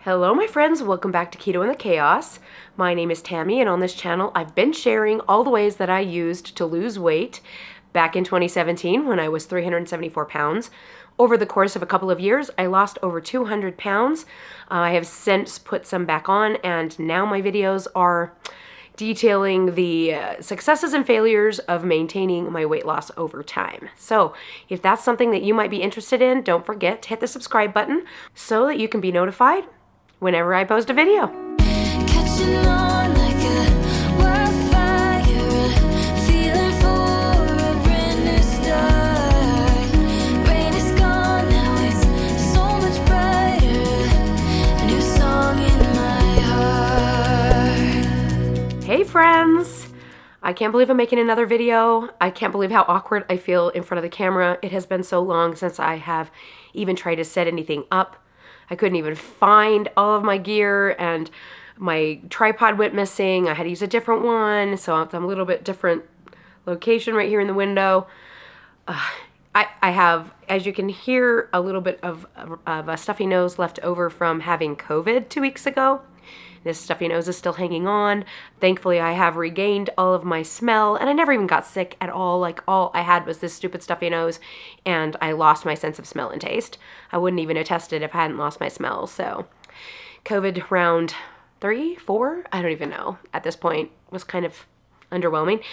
Hello my friends, welcome back to Keto and the Chaos. My name is Tammy, and on this channel I've been sharing all the ways that I used to lose weight back in 2017 when I was 374 pounds. Over the course of a couple of years, I lost over 200 pounds. I have since put some back on, and now my videos are detailing the successes and failures of maintaining my weight loss over time. So if that's something that you might be interested in, don't forget to hit the subscribe button so that you can be notified whenever I post a video. Catching on like a wildfire, feeling for a brand new start. Rain is gone, now it's so much brighter. A new song in my heart. Hey friends! I can't believe I'm making another video. I can't believe how awkward I feel in front of the camera. It has been so long since I have even tried to set anything up. I couldn't even find all of my gear, and my tripod went missing. I had to use a different one, so I'm a little bit different location right here in the window. I have, as you can hear, a little bit of a stuffy nose left over from having COVID 2 weeks ago. This stuffy nose is still hanging on. Thankfully, I have regained all of my smell, and I never even got sick at all. Like, all I had was this stupid stuffy nose, and I lost my sense of smell and taste. I wouldn't even have tested if I hadn't lost my smell. So COVID round 3, 4, I don't even know at this point, was kind of underwhelming.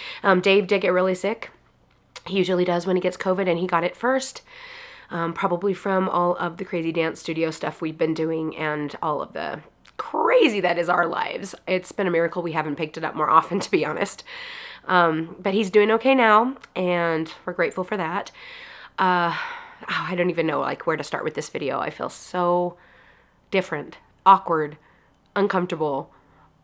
Dave did get really sick. He usually does when he gets COVID, and he got it first. Probably from all of the crazy dance studio stuff we've been doing and all of the crazy that is our lives. It's been a miracle we haven't picked it up more often, to be honest. But he's doing okay now, and we're grateful for that. I don't even know where to start with this video. I feel so different, awkward, uncomfortable.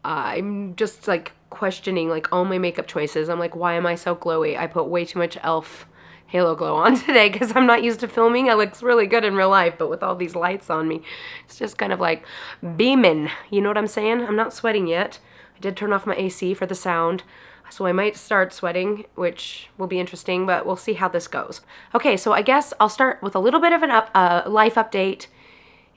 I'm just questioning all my makeup choices. I'm like, why am I so glowy? I put way too much e.l.f. Halo Glow on today because I'm not used to filming. It looks really good in real life, but with all these lights on me, it's just kind of like beaming. You know what I'm saying? I'm not sweating yet. I did turn off my AC for the sound, so I might start sweating, which will be interesting, but we'll see how this goes. Okay, so I guess I'll start with a little bit of a life update,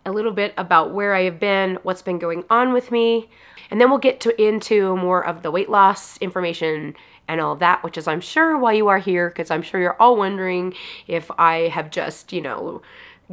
a little bit about where I have been, what's been going on with me, and then we'll get into more of the weight loss information and all of that, which is, I'm sure, why you are here, because I'm sure you're all wondering if I have just,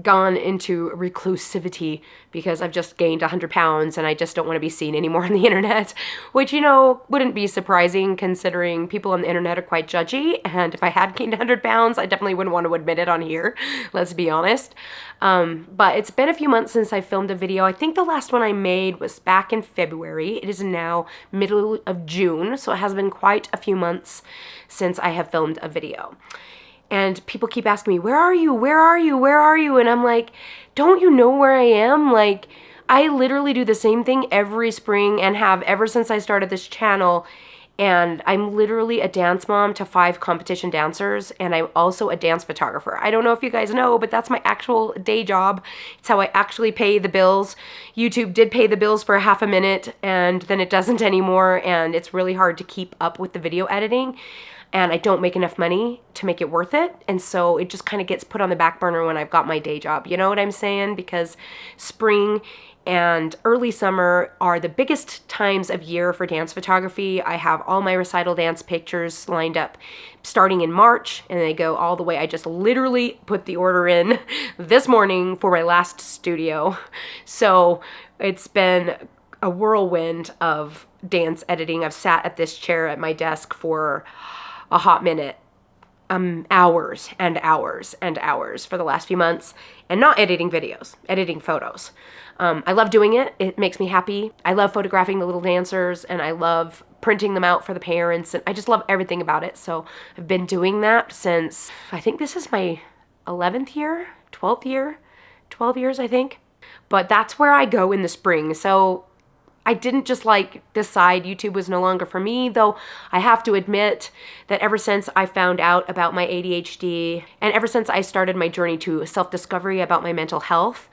gone into reclusivity because I've just gained 100 pounds and I just don't want to be seen anymore on the internet, which, wouldn't be surprising considering people on the internet are quite judgy, and if I had gained 100 pounds, I definitely wouldn't want to admit it on here, let's be honest. But it's been a few months since I filmed a video. I think the last one I made was back in February. It is now middle of June, so it has been quite a few months since I have filmed a video. And people keep asking me, where are you? Where are you? Where are you? And I'm like, don't you know where I am? I literally do the same thing every spring and have ever since I started this channel. And I'm literally a dance mom to 5 competition dancers, and I'm also a dance photographer. I don't know if you guys know, but that's my actual day job. It's how I actually pay the bills. YouTube did pay the bills for half a minute, and then it doesn't anymore, and it's really hard to keep up with the video editing. And I don't make enough money to make it worth it. And so it just kind of gets put on the back burner when I've got my day job. You know what I'm saying? Because spring and early summer are the biggest times of year for dance photography. I have all my recital dance pictures lined up starting in March, and they go all the way. I just literally put the order in this morning for my last studio. So it's been a whirlwind of dance editing. I've sat at this chair at my desk for a hot minute, hours and hours and hours for the last few months, and not editing videos, editing photos. I love doing it. It makes me happy. I love photographing the little dancers, and I love printing them out for the parents, and I just love everything about it. So I've been doing that since, I think this is my 11th year, 12th year, 12 years, I think. But that's where I go in the spring. So I didn't just decide YouTube was no longer for me, though I have to admit that ever since I found out about my ADHD and ever since I started my journey to self-discovery about my mental health,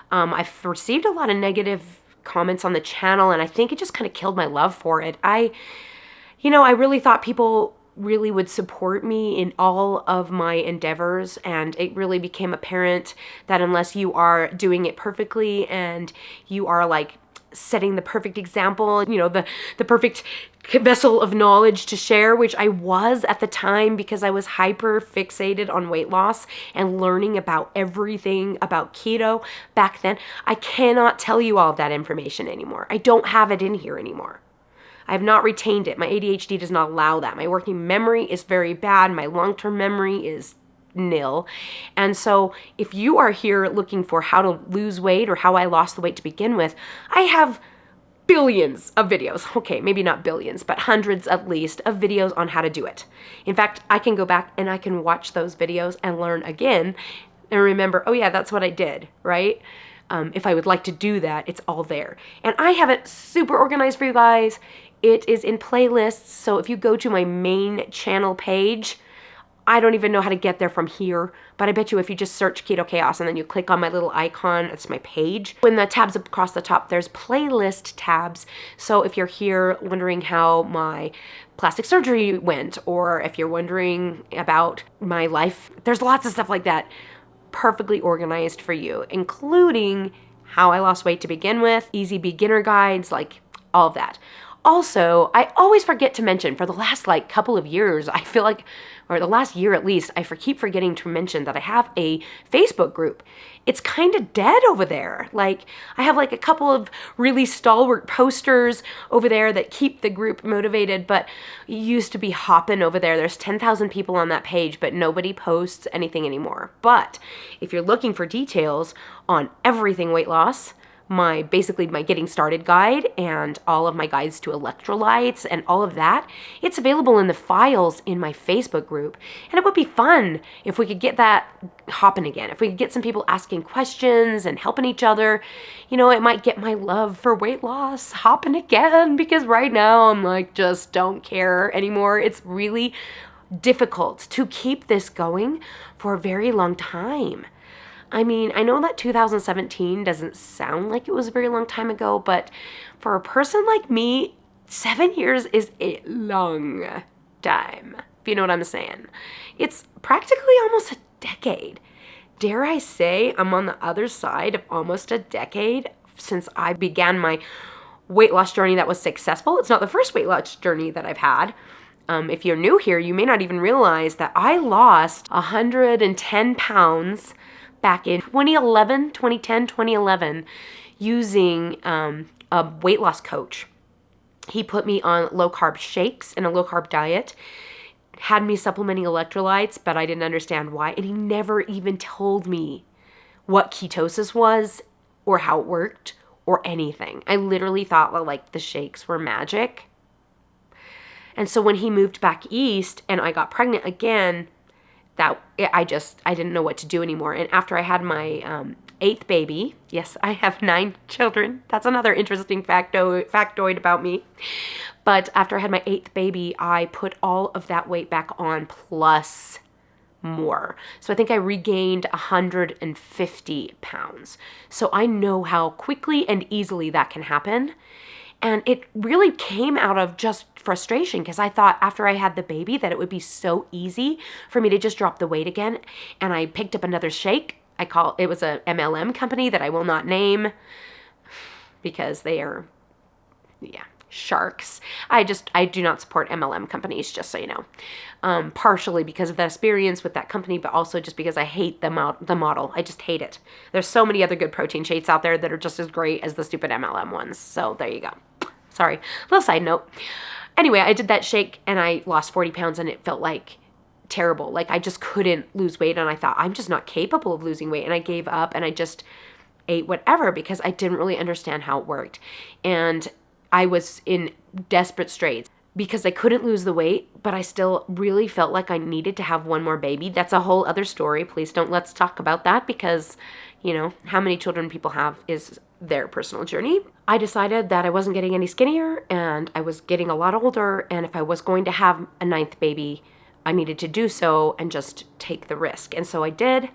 I've received a lot of negative comments on the channel, and I think it just kind of killed my love for it. I really thought people really would support me in all of my endeavors. And it really became apparent that unless you are doing it perfectly and you are like setting the perfect example, you know, the perfect vessel of knowledge to share, which I was at the time because I was hyper fixated on weight loss and learning about everything about keto back then. I cannot tell you all of that information anymore. I don't have it in here anymore. I have not retained it. My ADHD does not allow that. My working memory is very bad. My long-term memory is nil. And so if you are here looking for how to lose weight or how I lost the weight to begin with, I have billions of videos. Okay, maybe not billions, but hundreds at least of videos on how to do it. In fact, I can go back and I can watch those videos and learn again and remember, oh yeah, that's what I did, right? If I would like to do that, it's all there. And I have it super organized for you guys. It is in playlists. So if you go to my main channel page, I don't even know how to get there from here, but I bet you if you just search Keto Chaos and then you click on my little icon, it's my page. When the tabs across the top, there's playlist tabs. So if you're here wondering how my plastic surgery went, or if you're wondering about my life, there's lots of stuff like that perfectly organized for you, including how I lost weight to begin with, easy beginner guides, like all of that. Also, I always forget to mention for the last like couple of years, I feel like, or the last year at least, I keep forgetting to mention that I have a Facebook group. It's kind of dead over there. Like I have like a couple of really stalwart posters over there that keep the group motivated, but it used to be hopping over there. There's 10,000 people on that page, but nobody posts anything anymore. But if you're looking for details on everything weight loss, basically my getting started guide and all of my guides to electrolytes and all of that, it's available in the files in my Facebook group. And it would be fun if we could get that hopping again. If we could get some people asking questions and helping each other, you know, it might get my love for weight loss hopping again, because right now I'm like, just don't care anymore. It's really difficult to keep this going for a very long time. I mean, I know that 2017 doesn't sound like it was a very long time ago, but for a person like me, 7 years is a long time, if you know what I'm saying. It's practically almost a decade. Dare I say I'm on the other side of almost a decade since I began my weight loss journey that was successful. It's not the first weight loss journey that I've had. If you're new here, you may not even realize that I lost 110 pounds back in 2011, using a weight loss coach. He put me on low carb shakes and a low carb diet, had me supplementing electrolytes, but I didn't understand why. And he never even told me what ketosis was or how it worked or anything. I literally thought that like the shakes were magic. And so when he moved back east and I got pregnant again, I didn't know what to do anymore. And after I had my 8th baby, yes, I have 9 children. That's another interesting factoid about me. But after I had my 8th baby, I put all of that weight back on plus more. So I think I regained 150 pounds. So I know how quickly and easily that can happen. And it really came out of just frustration, because I thought after I had the baby that it would be so easy for me to just drop the weight again. And I picked up another shake. It was a MLM company that I will not name because they are, sharks. I do not support MLM companies, just so you know. Partially because of that experience with that company, but also just because I hate the model. I just hate it. There's so many other good protein shakes out there that are just as great as the stupid MLM ones. So there you go. Sorry, little side note. Anyway, I did that shake and I lost 40 pounds and it felt like terrible. Like I just couldn't lose weight, and I thought I'm just not capable of losing weight, and I gave up and I just ate whatever because I didn't really understand how it worked. And I was in desperate straits because I couldn't lose the weight, but I still really felt like I needed to have one more baby. That's a whole other story. Let's talk about that, because, how many children people have is their personal journey. I decided that I wasn't getting any skinnier and I was getting a lot older, and if I was going to have a 9th baby, I needed to do so and just take the risk. And so I did.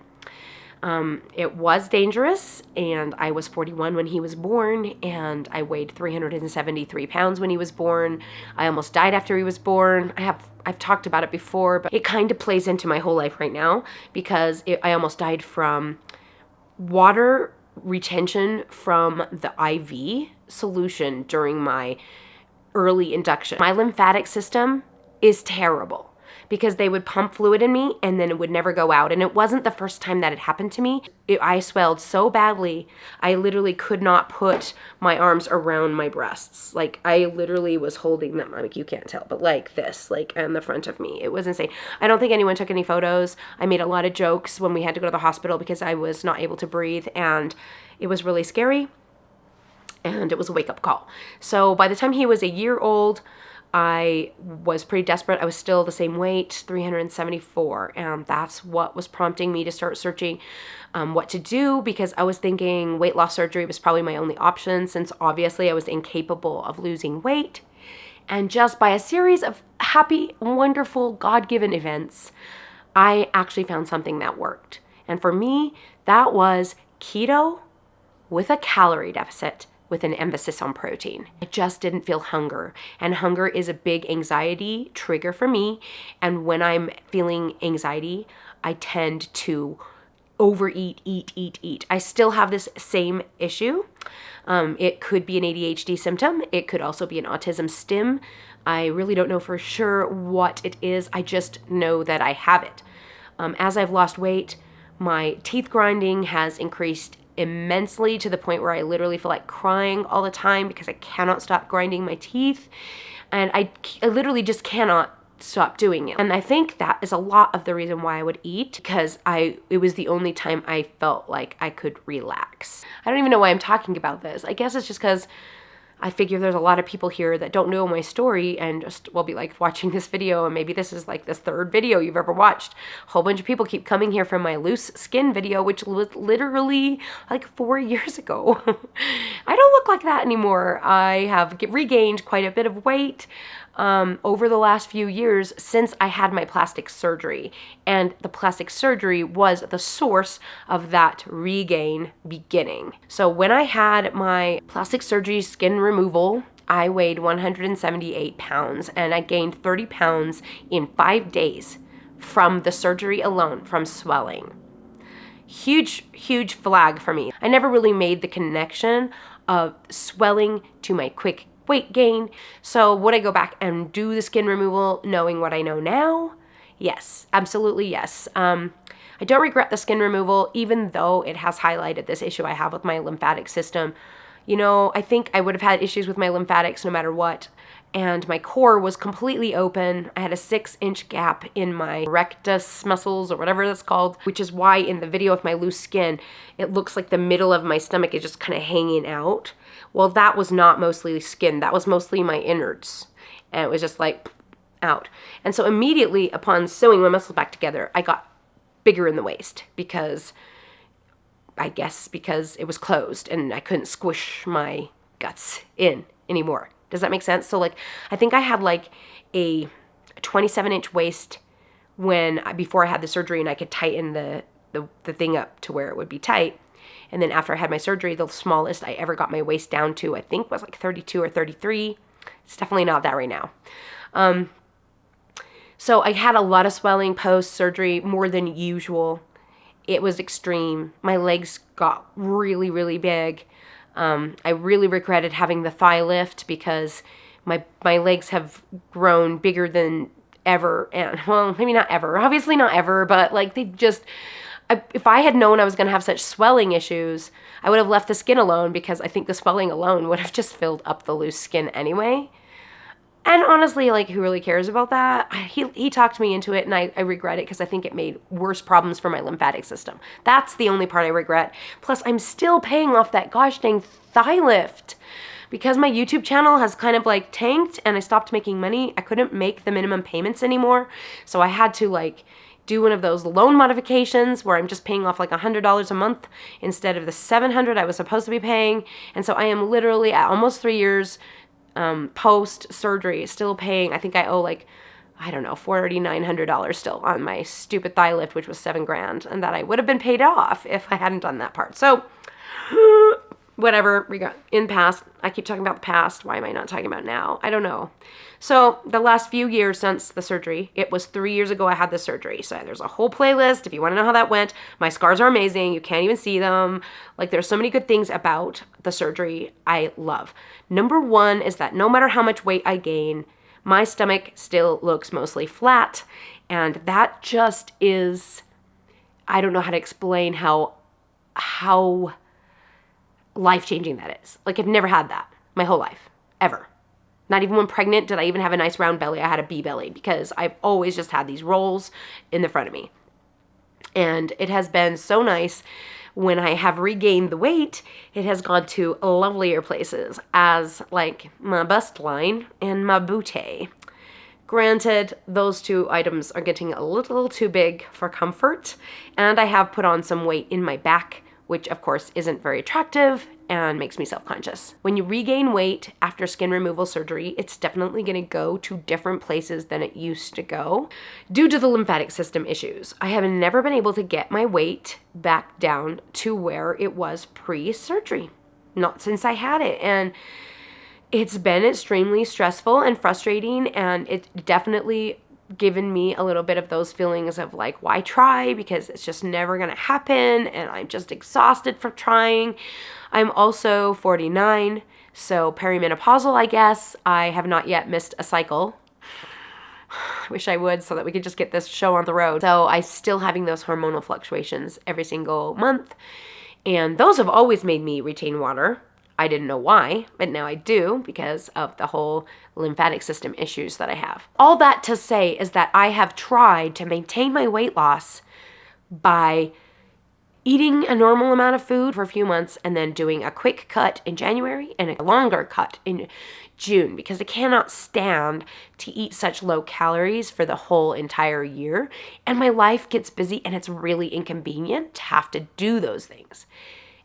It was dangerous, and I was 41 when he was born, and I weighed 373 pounds when he was born. I almost died after he was born. I've talked about it before, but it kind of plays into my whole life right now because I almost died from water retention from the IV solution during my early induction. My lymphatic system is terrible because they would pump fluid in me and then it would never go out. And it wasn't the first time that it happened to me. I swelled so badly, I literally could not put my arms around my breasts. Like, I literally was holding them, like, you can't tell, but like this, like on the front of me. It was insane. I don't think anyone took any photos. I made a lot of jokes when we had to go to the hospital because I was not able to breathe, and it was really scary. And it was a wake-up call. So by the time he was a year old, I was pretty desperate. I was still the same weight, 374, and that's what was prompting me to start searching what to do, because I was thinking weight loss surgery was probably my only option, since obviously I was incapable of losing weight. And just by a series of happy, wonderful, God-given events, I actually found something that worked. And for me, that was keto with a calorie deficit, with an emphasis on protein. I just didn't feel hunger, and hunger is a big anxiety trigger for me. And when I'm feeling anxiety, I tend to overeat, eat. I still have this same issue. It could be an ADHD symptom. It could also be an autism stim. I really don't know for sure what it is. I just know that I have it. As I've lost weight, my teeth grinding has increased immensely, to the point where I literally feel like crying all the time because I cannot stop grinding my teeth, and I literally just cannot stop doing it. And I think that is a lot of the reason why I would eat, because it was the only time I felt like I could relax. I don't even know why I'm talking about this. I guess it's just because I figure there's a lot of people here that don't know my story and just will be like watching this video, and maybe this is like this third video you've ever watched. A whole bunch of people keep coming here from my loose skin video, which was literally like 4 years ago. I don't look like that anymore. I have regained quite a bit of weight over the last few years since I had my plastic surgery. And the plastic surgery was the source of that regain beginning. So when I had my plastic surgery skin removal, I weighed 178 pounds, and I gained 30 pounds in 5 days from the surgery alone, from swelling. Huge flag for me. I never really made the connection of swelling to my quick weight gain. So would I go back and do the skin removal knowing what I know now? Yes, absolutely yes. I don't regret the skin removal, even though it has highlighted this issue I have with my lymphatic system. You know, I think I would have had issues with my lymphatics no matter what. And my core was completely open. I had a 6-inch gap in my rectus muscles, or whatever that's called, which is why in the video of my loose skin, it looks like the middle of my stomach is just kind of hanging out. Well, that was not mostly skin. That was mostly my innards. And it was just like out. And so immediately upon sewing my muscles back together, I got bigger in the waist, because I guess because it was closed and I couldn't squish my guts in anymore. Does that make sense? So like, I think I had like a 27-inch waist before I had the surgery, and I could tighten the thing up to where it would be tight. And then after I had my surgery, the smallest I ever got my waist down to, I think, was like 32 or 33. It's definitely not that right now. So I had a lot of swelling post-surgery, more than usual. It was extreme. My legs got really big. I really regretted having the thigh lift, because my legs have grown bigger than ever. And, well, maybe not ever. Obviously not ever, but like they just... if I had known I was going to have such swelling issues, I would have left the skin alone, because I think the swelling alone would have just filled up the loose skin anyway. And honestly, like, who really cares about that? He talked me into it, and I regret it, because I think it made worse problems for my lymphatic system. That's the only part I regret. Plus, I'm still paying off that gosh dang thigh lift. Because my YouTube channel has kind of like tanked and I stopped making money, I couldn't make the minimum payments anymore. So I had to like do one of those loan modifications where I'm just paying off like $100 a month instead of the $700 I was supposed to be paying. And so I am literally at almost 3 years post-surgery still paying. I think I owe like I don't know, $4,900 still on my stupid thigh lift, which was $7,000, and that I would have been paid off if I hadn't done that part. So whatever, we got in past. I keep talking about the past. Why am I not talking about now? I don't know. So the last few years since the surgery, it was 3 years ago I had the surgery. So there's a whole playlist if you want to know how that went. My scars are amazing. You can't even see them. Like, there's so many good things about the surgery I love. Number one is that no matter how much weight I gain, my stomach still looks mostly flat. And that just is, I don't know how to explain how life-changing that is. Like, I've never had that my whole life, ever. Not even when pregnant did I even have a nice round belly. I had a bee belly because I've always just had these rolls in the front of me. And it has been so nice when I have regained the weight. It has gone to lovelier places, as like my bust line and my booty. Granted, those two items are getting a little too big for comfort, and I have put on some weight in my back, which of course isn't very attractive and makes me self-conscious. When you regain weight after skin removal surgery, it's definitely gonna go to different places than it used to go due to the lymphatic system issues. I have never been able to get my weight back down to where it was pre-surgery, not since I had it. And it's been extremely stressful and frustrating, and it's definitely given me a little bit of those feelings of like, why try? Because it's just never gonna happen, and I'm just exhausted from trying. I'm also 49, so perimenopausal, I guess. I have not yet missed a cycle. I wish I would, so that we could just get this show on the road. So I still having those hormonal fluctuations every single month, and those have always made me retain water. I didn't know why, but now I do because of the whole lymphatic system issues that I have. All that to say is that I have tried to maintain my weight loss by eating a normal amount of food for a few months and then doing a quick cut in January and a longer cut in June, because I cannot stand to eat such low calories for the whole entire year. And my life gets busy and it's really inconvenient to have to do those things.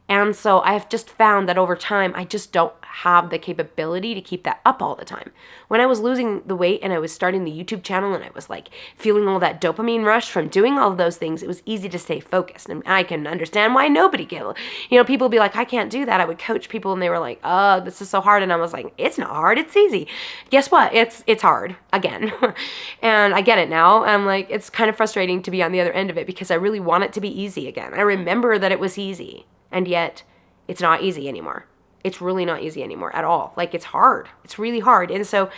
And so I've just found that over time, I just don't have the capability to keep that up all the time. When I was losing the weight and I was starting the YouTube channel and I was like feeling all that dopamine rush from doing all of those things, it was easy to stay focused. And I can understand why nobody can. You know, people would be like, I can't do that. I would coach people and they were like, oh, this is so hard. And I was like, it's not hard. It's easy. Guess what? It's hard again. And I get it now. I'm like, it's kind of frustrating to be on the other end of it because I really want it to be easy again. I remember that it was easy. And yet, it's not easy anymore. It's really not easy anymore at all. Like, it's hard. It's really hard. And so,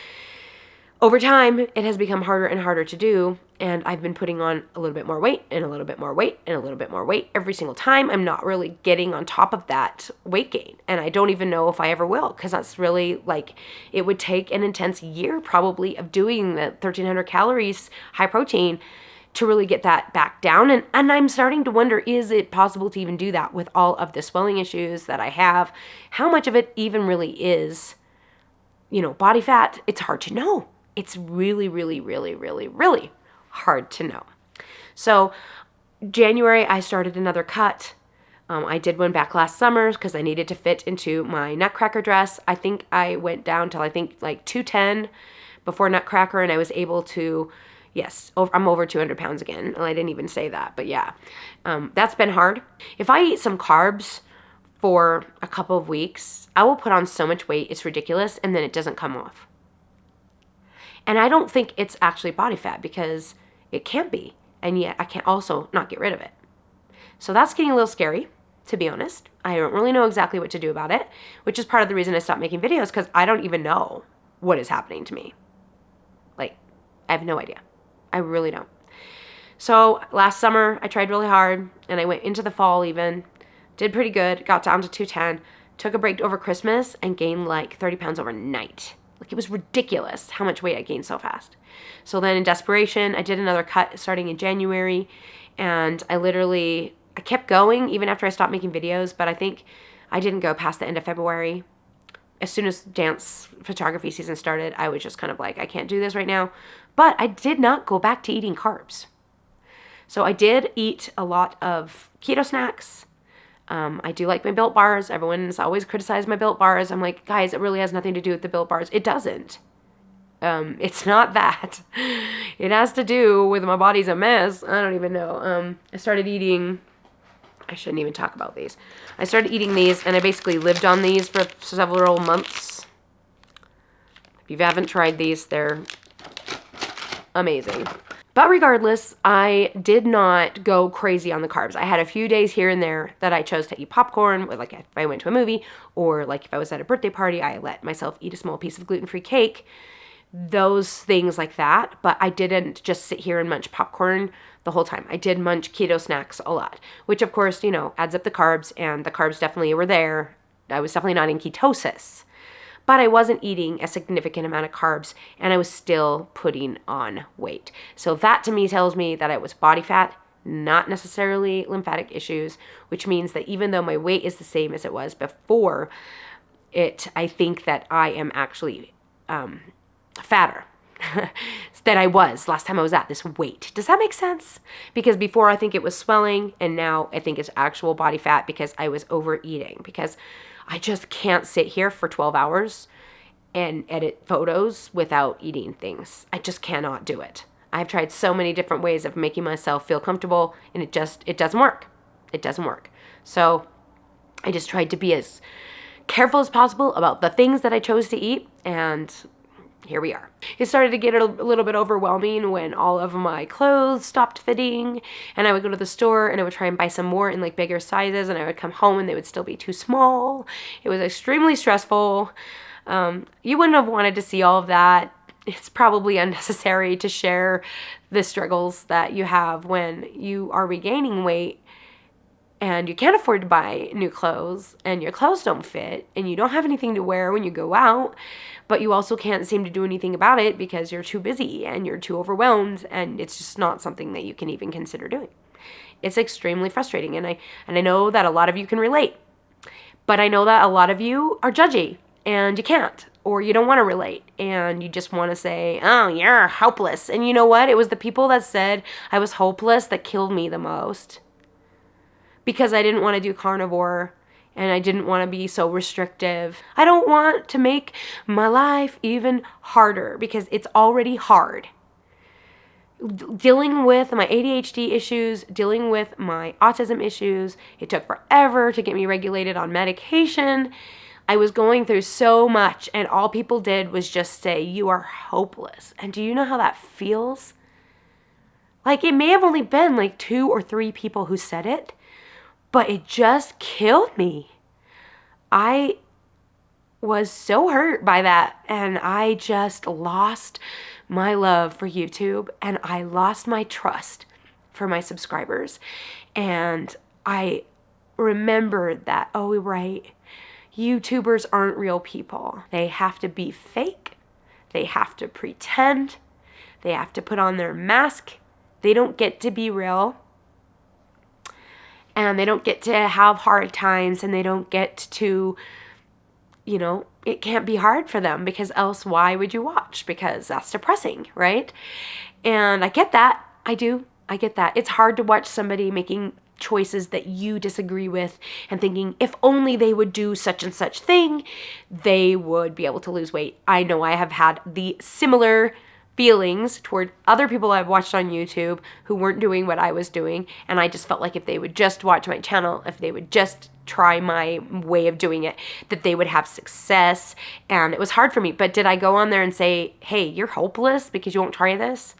over time, it has become harder and harder to do. And I've been putting on a little bit more weight and a little bit more weight and a little bit more weight every single time. I'm not really getting on top of that weight gain. And I don't even know if I ever will, because that's really like, it would take an intense year probably of doing the 1,300 calories, high protein, to really get that back down. And I'm starting to wonder, is it possible to even do that with all of the swelling issues that I have? How much of it even really is, you know, body fat? It's hard to know. It's really, really, really, really, really hard to know. So January, I started another cut. I did one back last summer because I needed to fit into my Nutcracker dress. I think I went down till like 210 before Nutcracker, and I was able to, yes, I'm over 200 pounds again. Well, I didn't even say that, but yeah, that's been hard. If I eat some carbs for a couple of weeks, I will put on so much weight, it's ridiculous, and then it doesn't come off. And I don't think it's actually body fat because it can't be, and yet I can't also not get rid of it. So that's getting a little scary, to be honest. I don't really know exactly what to do about it, which is part of the reason I stopped making videos, because I don't even know what is happening to me. Like, I have no idea. I really don't. So last summer, I tried really hard, and I went into the fall even, did pretty good, got down to 210, took a break over Christmas, and gained like 30 pounds overnight. Like, it was ridiculous how much weight I gained so fast. So then in desperation, I did another cut starting in January, and I kept going even after I stopped making videos, but I think I didn't go past the end of February. As soon as dance photography season started, I was just kind of like, I can't do this right now. But I did not go back to eating carbs. So I did eat a lot of keto snacks. I do like my Built bars. Everyone's always criticized my Built bars. I'm like, guys, it really has nothing to do with the Built bars. It doesn't. It's not that. It has to do with my body's a mess. I don't even know. I started eating, I shouldn't even talk about these. I started eating these, and I basically lived on these for several months. If you haven't tried these, they're amazing. But regardless, I did not go crazy on the carbs. I had a few days here and there that I chose to eat popcorn, like if I went to a movie, or like if I was at a birthday party, I let myself eat a small piece of gluten-free cake. Those things like that. But I didn't just sit here and munch popcorn the whole time. I did munch keto snacks a lot, which of course, you know, adds up the carbs, and the carbs definitely were there. I was definitely not in ketosis. But I wasn't eating a significant amount of carbs, and I was still putting on weight. So that to me tells me that it was body fat, not necessarily lymphatic issues, which means that even though my weight is the same as it was before it, I think that I am actually fatter than I was last time I was at this weight. Does that make sense? Because before I think it was swelling, and now I think it's actual body fat because I was overeating, because I just can't sit here for 12 hours and edit photos without eating things. I just cannot do it. I've tried so many different ways of making myself feel comfortable, and it doesn't work. It doesn't work. So I just tried to be as careful as possible about the things that I chose to eat, and here we are. It started to get a little bit overwhelming when all of my clothes stopped fitting, and I would go to the store and I would try and buy some more in like bigger sizes, and I would come home and they would still be too small. It was extremely stressful. You wouldn't have wanted to see all of that. It's probably unnecessary to share the struggles that you have when you are regaining weight and you can't afford to buy new clothes, and your clothes don't fit, and you don't have anything to wear when you go out, but you also can't seem to do anything about it because you're too busy and you're too overwhelmed, and it's just not something that you can even consider doing. It's extremely frustrating, and I know that a lot of you can relate, but I know that a lot of you are judgy, and you can't, or you don't want to relate, and you just want to say, oh, you're hopeless. And you know what? It was the people that said I was hopeless that killed me the most. Because I didn't want to do carnivore, and I didn't want to be so restrictive. I don't want to make my life even harder because it's already hard. Dealing with my ADHD issues, dealing with my autism issues, it took forever to get me regulated on medication. I was going through so much, and all people did was just say, you are hopeless. And do you know how that feels? Like, it may have only been like 2 or 3 people who said it, but it just killed me. I was so hurt by that, and I just lost my love for YouTube, and I lost my trust for my subscribers. And I remembered that, oh, right, YouTubers aren't real people. They have to be fake. They have to pretend. They have to put on their mask. They don't get to be real. And they don't get to have hard times, and they don't get to, you know, it can't be hard for them, because else why would you watch? Because that's depressing, right? And I get that. I do. I get that. It's hard to watch somebody making choices that you disagree with and thinking if only they would do such and such thing, they would be able to lose weight. I know I have had the similar feelings toward other people I've watched on YouTube who weren't doing what I was doing, and I just felt like if they would just watch my channel, if they would just try my way of doing it, that they would have success. And it was hard for me. But did I go on there and say, hey, you're hopeless because you won't try this?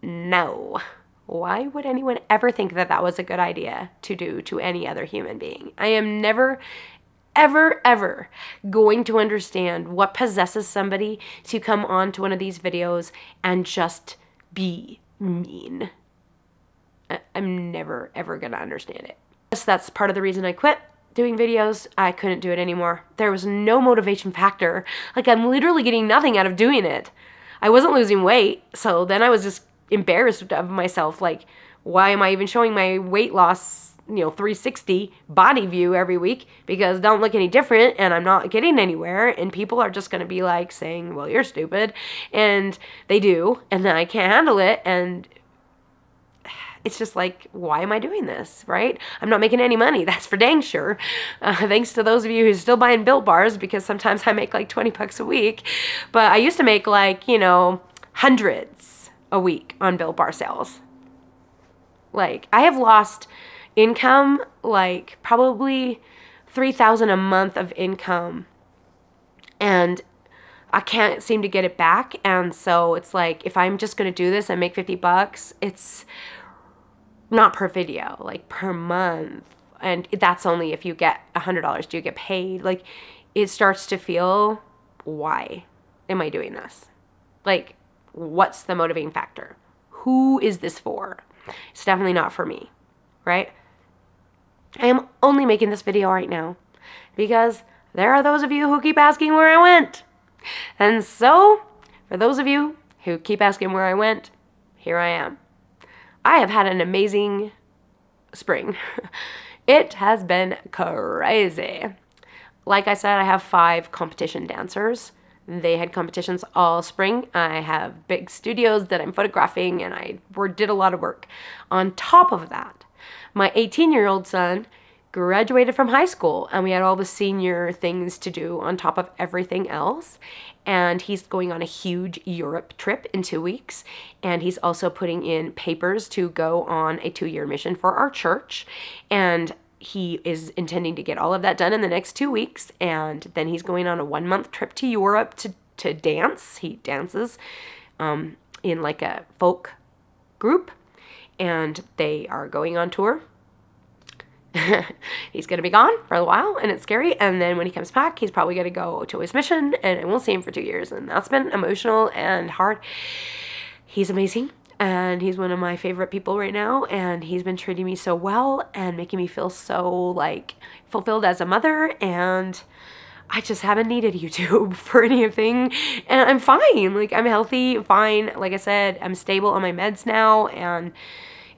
No. Why would anyone ever think that that was a good idea to do to any other human being? I am never, ever going to understand what possesses somebody to come on to one of these videos and just be mean. I'm never, ever going to understand it. That's part of the reason I quit doing videos. I couldn't do it anymore. There was no motivation factor. Like, I'm literally getting nothing out of doing it. I wasn't losing weight, so then I was just embarrassed of myself. Like, why am I even showing my weight loss, 360 body view every week? Because it don't look any different, and I'm not getting anywhere, and people are just going to be like saying, well, you're stupid, and they do, and then I can't handle it, and It's just like, why am I doing this, right? I'm not making any money. That's for dang sure. Thanks to those of you who's still buying Built Bars, because sometimes I make like 20 bucks a week. But I used to make like, hundreds a week on Built Bar sales. Like, I have lost income, like probably $3,000 a month of income, and I can't seem to get it back. And so it's like, if I'm just going to do this and make 50 bucks, it's not per video, like per month. And that's only if you get $100, do you get paid? Like, it starts to feel, why am I doing this? Like, what's the motivating factor? Who is this for? It's definitely not for me, right? I am only making this video right now because there are those of you who keep asking where I went. And so, for those of you who keep asking where I went, here I am. I have had an amazing spring. It has been crazy. Like I said, I have 5 competition dancers. They had competitions all spring. I have big studios that I'm photographing, and I did a lot of work. On top of that, my 18-year-old son graduated from high school, and we had all the senior things to do on top of everything else. And he's going on a huge Europe trip in 2 weeks. And he's also putting in papers to go on a 2-year mission for our church. And he is intending to get all of that done in the next 2 weeks. And then he's going on a 1-month trip to Europe to dance. He dances in like a folk group. And they are going on tour. He's going to be gone for a while, and it's scary. And then when he comes back, he's probably going to go to his mission, and I won't see him for 2 years. And that's been emotional and hard. He's amazing, and he's one of my favorite people right now. And he's been treating me so well and making me feel so like fulfilled as a mother. And I just haven't needed YouTube for anything. And I'm fine. Like, I'm healthy, fine. Like I said, I'm stable on my meds now, and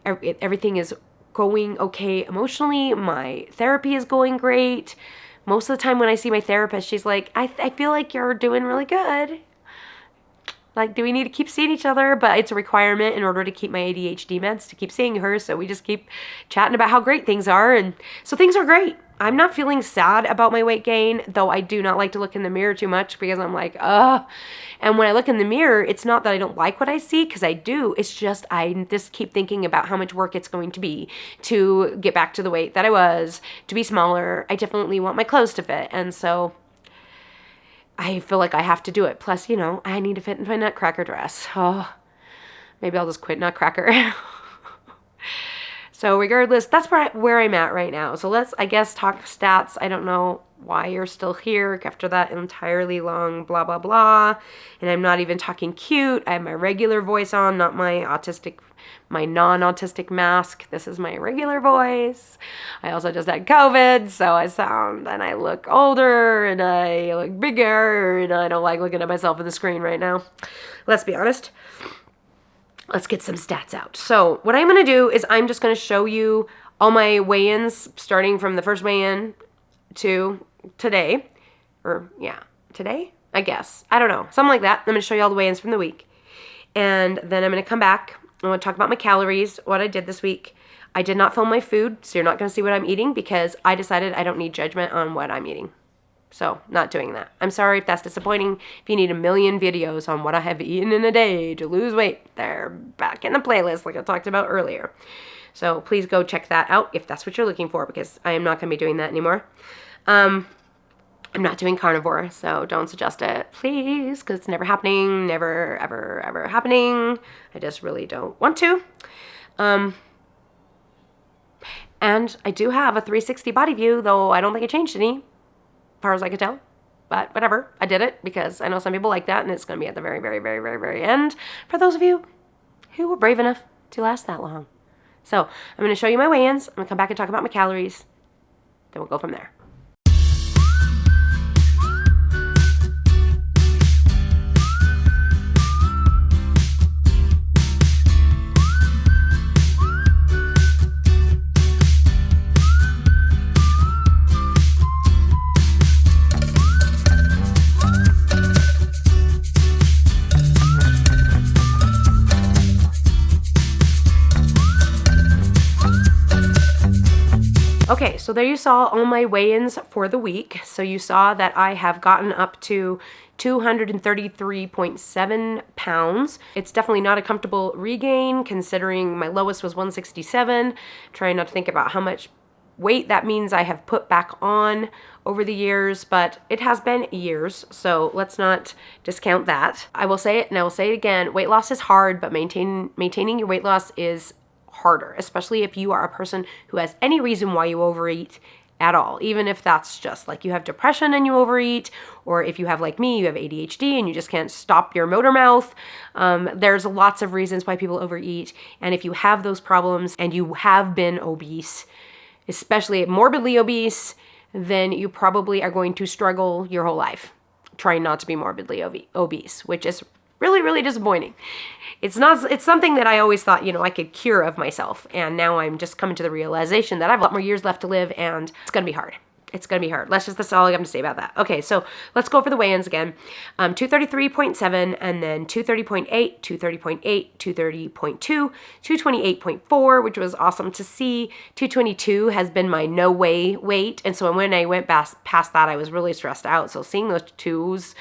everything is going okay emotionally. My therapy is going great. Most of the time when I see my therapist, she's like, I feel like you're doing really good. Like, do we need to keep seeing each other? But it's a requirement in order to keep my ADHD meds to keep seeing her. So we just keep chatting about how great things are. And so things are great. I'm not feeling sad about my weight gain, though I do not like to look in the mirror too much because I'm like, ugh. And when I look in the mirror, it's not that I don't like what I see, because I do. It's just I just keep thinking about how much work it's going to be to get back to the weight that I was, to be smaller. I definitely want my clothes to fit. And so I feel like I have to do it. Plus, I need to fit into my Nutcracker dress. Oh, maybe I'll just quit Nutcracker. So regardless, that's where I'm at right now. So let's, I guess, talk stats. I don't know why you're still here after that entirely long blah, blah, blah. And I'm not even talking cute. I have my regular voice on, not my non-autistic mask. This is my regular voice. I also just had COVID, so I look older, and I look bigger, and I don't like looking at myself in the screen right now. Let's be honest. Let's get some stats out. So what I'm going to do is I'm just going to show you all my weigh-ins starting from the first weigh-in to today. Today? I guess. I don't know. Something like that. I'm going to show you all the weigh-ins from the week. And then I'm going to come back. I want to talk about my calories, what I did this week. I did not film my food, so you're not going to see what I'm eating because I decided I don't need judgment on what I'm eating. So, not doing that. I'm sorry if that's disappointing. If you need a million videos on what I have eaten in a day to lose weight, they're back in the playlist like I talked about earlier. So, please go check that out if that's what you're looking for, because I am not going to be doing that anymore. I'm not doing carnivore, so don't suggest it, please, because it's never happening, never, ever, ever happening. I just really don't want to. And I do have a 360 body view, though I don't think I changed any, as far as I could tell. But whatever, I did it because I know some people like that, and it's going to be at the very, very, very, very, very end for those of you who were brave enough to last that long. So I'm going to show you my weigh-ins. I'm going to come back and talk about my calories. Then we'll go from there. So there you saw all my weigh-ins for the week. So you saw that I have gotten up to 233.7 pounds. It's definitely not a comfortable regain considering my lowest was 167. Trying not to think about how much weight that means I have put back on over the years, but it has been years, so let's not discount that. I will say it and I will say it again, weight loss is hard, but maintaining your weight loss is harder, especially if you are a person who has any reason why you overeat at all, even if that's just like you have depression and you overeat, or if you have, like me, you have ADHD and you just can't stop your motor mouth. There's lots of reasons why people overeat, and if you have those problems and you have been obese, especially morbidly obese, then you probably are going to struggle your whole life trying not to be morbidly obese, which is really, really disappointing. It's something that I always thought, I could cure of myself. And now I'm just coming to the realization that I have a lot more years left to live, and it's going to be hard. It's going to be hard. That's all I have to say about that. Okay, so let's go for the weigh-ins again. 233.7, and then 230.8, 230.8, 230.2, 228.4, which was awesome to see. 222 has been my no-weigh weight, and so when I went past that, I was really stressed out. So seeing those twos,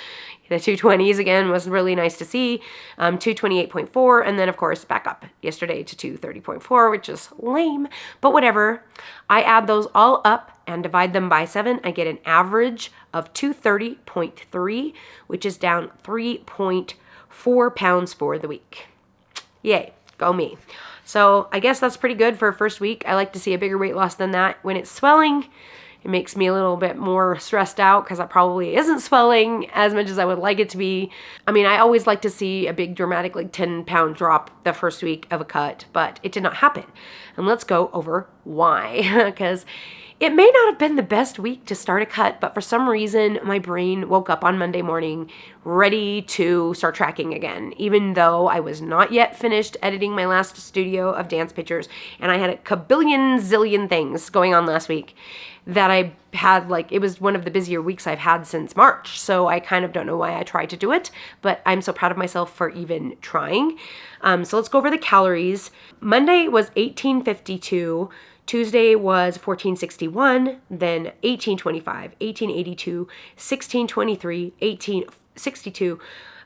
the 220s again was really nice to see. 228.4, and then of course back up yesterday to 230.4, which is lame, but whatever. I add those all up and divide them by 7. I get an average of 230.3, which is down 3.4 pounds for the week. Yay, go me. So I guess that's pretty good for a first week. I like to see a bigger weight loss than that. When it's swelling, it makes me a little bit more stressed out because it probably isn't swelling as much as I would like it to be. I mean, I always like to see a big dramatic 10-pound drop the first week of a cut, but it did not happen. And let's go over why, because it may not have been the best week to start a cut, but for some reason, my brain woke up on Monday morning ready to start tracking again, even though I was not yet finished editing my last studio of dance pictures, and I had a kabillion zillion things going on last week that I had, it was one of the busier weeks I've had since March, so I kind of don't know why I tried to do it, but I'm so proud of myself for even trying. So let's go over the calories. Monday was 1852, Tuesday was 1461, then 1825, 1882, 1623, 1862,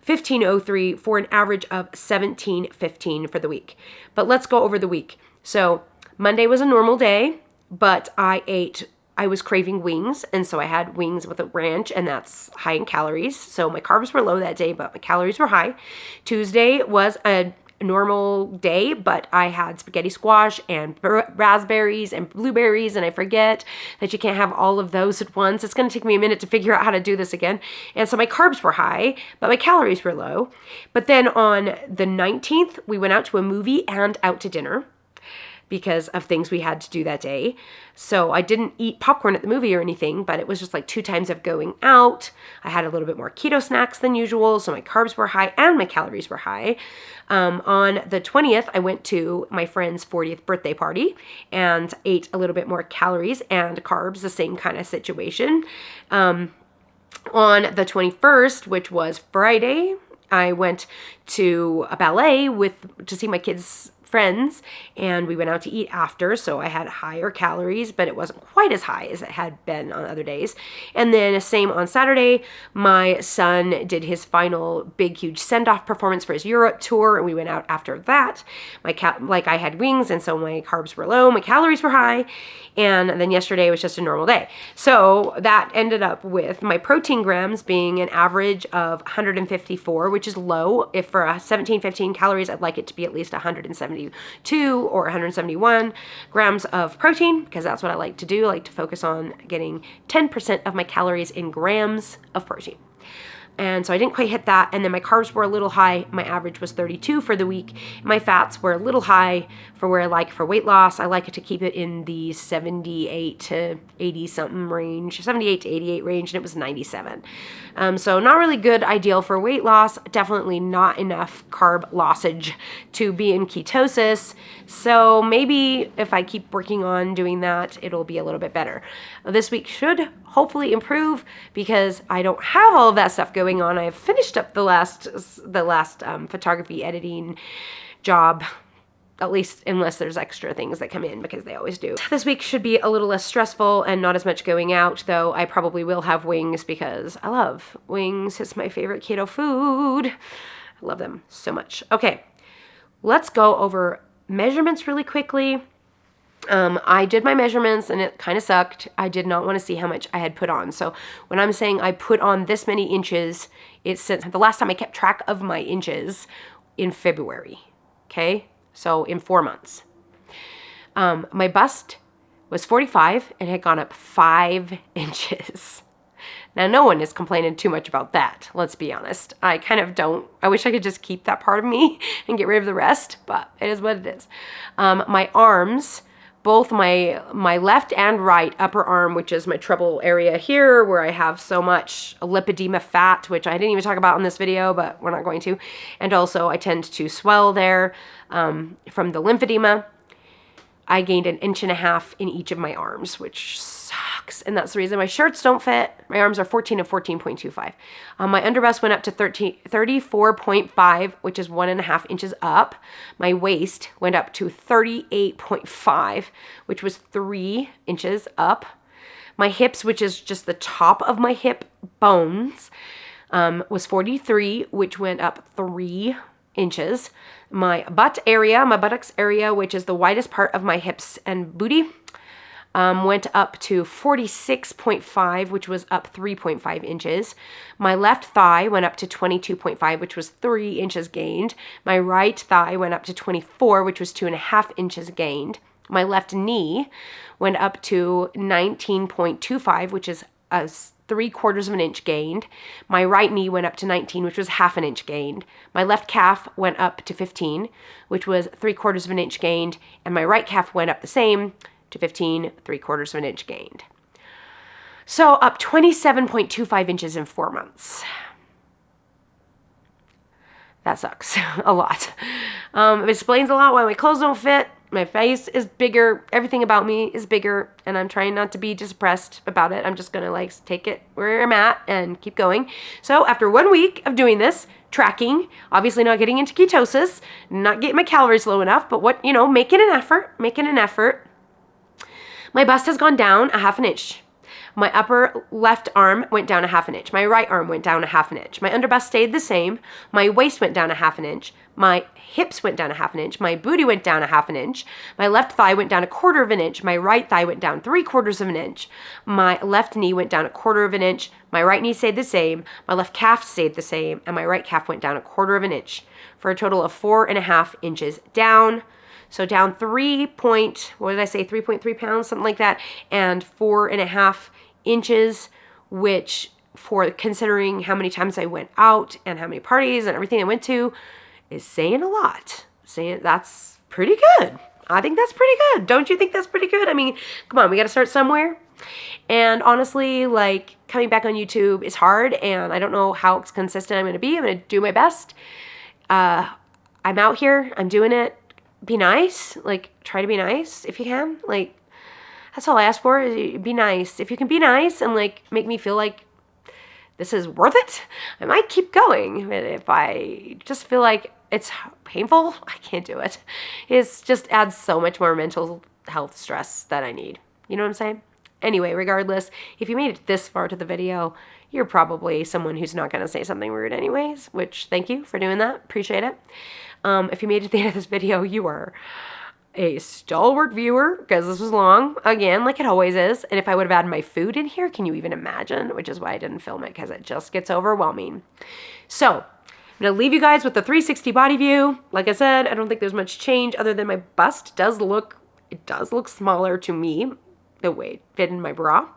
1503 for an average of 1715 for the week. But let's go over the week. So Monday was a normal day, but I was craving wings, and so I had wings with a ranch, and that's high in calories. So my carbs were low that day, but my calories were high. Tuesday was a normal day, but I had spaghetti squash and raspberries and blueberries, and I forget that you can't have all of those at once. It's going to take me a minute to figure out how to do this again. And so my carbs were high, but my calories were low. But then on the 19th, we went out to a movie and out to dinner because of things we had to do that day. So I didn't eat popcorn at the movie or anything, but it was just 2 times of going out. I had a little bit more keto snacks than usual, so my carbs were high and my calories were high. On the 20th, I went to my friend's 40th birthday party and ate a little bit more calories and carbs, the same kind of situation. On the 21st, which was Friday, I went to a ballet to see my kids' friends, and we went out to eat after, so I had higher calories, but it wasn't quite as high as it had been on other days. And then same on Saturday, my son did his final big huge send-off performance for his Europe tour, and we went out after that. I had wings, and so my carbs were low, my calories were high, and then yesterday was just a normal day. So that ended up with my protein grams being an average of 154, which is low. If for 1715 calories, I'd like it to be at least 172 or 171 grams of protein, because that's what I like to do. I like to focus on getting 10% of my calories in grams of protein. And so I didn't quite hit that. And then my carbs were a little high. My average was 32 for the week. My fats were a little high for where I like for weight loss. I like it to keep it in the 78 to 80 something range, 78 to 88 range, and it was 97. So not really good ideal for weight loss. Definitely not enough carb lossage to be in ketosis. So maybe if I keep working on doing that, it'll be a little bit better. This week should hopefully improve because I don't have all of that stuff going on. I have finished up the last photography editing job at least unless there's extra things that come in, because they always do. This week should be a little less stressful and not as much going out, though I probably will have wings because I love wings. It's my favorite keto food. I love them so much. Okay, let's go over measurements really quickly. I did my measurements and it kind of sucked. I did not want to see how much I had put on. So when I'm saying I put on this many inches, it's since the last time I kept track of my inches in February. Okay, so in 4 months. My bust was 45 and had gone up 5 inches. Now, no one is complaining too much about that, let's be honest. I kind of don't. I wish I could just keep that part of me and get rid of the rest, but it is what it is. My arms, both my left and right upper arm, which is my trouble area here where I have so much lipedema fat, which I didn't even talk about in this video, but we're not going to. And also I tend to swell there from the lymphedema. I gained 1.5 inches in each of my arms, which sucks. And that's the reason my shirts don't fit. My arms are 14 and 14.25. My underbust went up to 34.5, which is 1.5 inches up. My waist went up to 38.5, which was 3 inches up. My hips, which is just the top of my hip bones, was 43, which went up 3 inches. My buttocks area, which is the widest part of my hips and booty, went up to 46.5, which was up 3.5 inches. My left thigh went up to 22.5, which was 3 inches gained. My right thigh went up to 24, which was 2.5 inches gained. My left knee went up to 19.25, which is a 3/4 of an inch gained. My right knee went up to 19, which was 1/2 inch gained. My left calf went up to 15, which was 3/4 of an inch gained. And my right calf went up the same to 15, 3/4 of an inch gained. So up 27.25 inches in 4 months. That sucks a lot. It explains a lot why my clothes don't fit. My face is bigger. Everything about me is bigger, and I'm trying not to be depressed about it. I'm just going to take it where I'm at and keep going. So after 1 week of doing this, tracking, obviously not getting into ketosis, not getting my calories low enough, but making an effort. My bust has gone down 1/2 inch. My upper left arm went down 1/2 inch. My right arm went down 1/2 inch. My underbust stayed the same. My waist went down 1/2 inch. My hips went down 1/2 inch. My booty went down 1/2 inch. My left thigh went down 1/4 inch. My right thigh went down 3/4 inch. My left knee went down 1/4 inch. My right knee stayed the same. My left calf stayed the same. And my right calf went down 1/4 inch for a total of 4.5 inches down. So down 3.3 pounds, something like that, and 4.5 inches, which for considering how many times I went out and how many parties and everything I went to is saying a lot. Saying that's pretty good. I think that's pretty good. Don't you think that's pretty good? I mean, come on, we got to start somewhere. And honestly, coming back on YouTube is hard, and I don't know how consistent I'm going to be. I'm going to do my best. I'm out here. I'm doing it. Be nice. Try to be nice if you can. That's all I ask for, is be nice. If you can be nice and make me feel like this is worth it, I might keep going. But if I just feel like it's painful, I can't do it. It just adds so much more mental health stress that I need. You know what I'm saying? Anyway, regardless, if you made it this far to the video, you're probably someone who's not going to say something rude anyways, which thank you for doing that. Appreciate it. If you made it to the end of this video, you are a stalwart viewer, because this was long, again, like it always is. And if I would have added my food in here, can you even imagine? Which is why I didn't film it, because it just gets overwhelming. So I'm going to leave you guys with the 360 body view. Like I said, I don't think there's much change other than my bust does look smaller to me, the way it fit in my bra.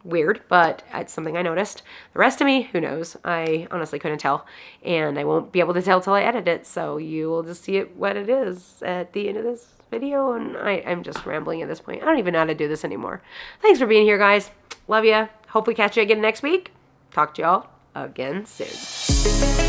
Weird, but it's something I noticed. The rest of me, who knows? I honestly couldn't tell, and I won't be able to tell till I edit it, so you will just see it what it is at the end of this video, and I'm just rambling at this point. I don't even know how to do this anymore. Thanks for being here, guys. Love ya. Hopefully catch you again next week. Talk to y'all again soon.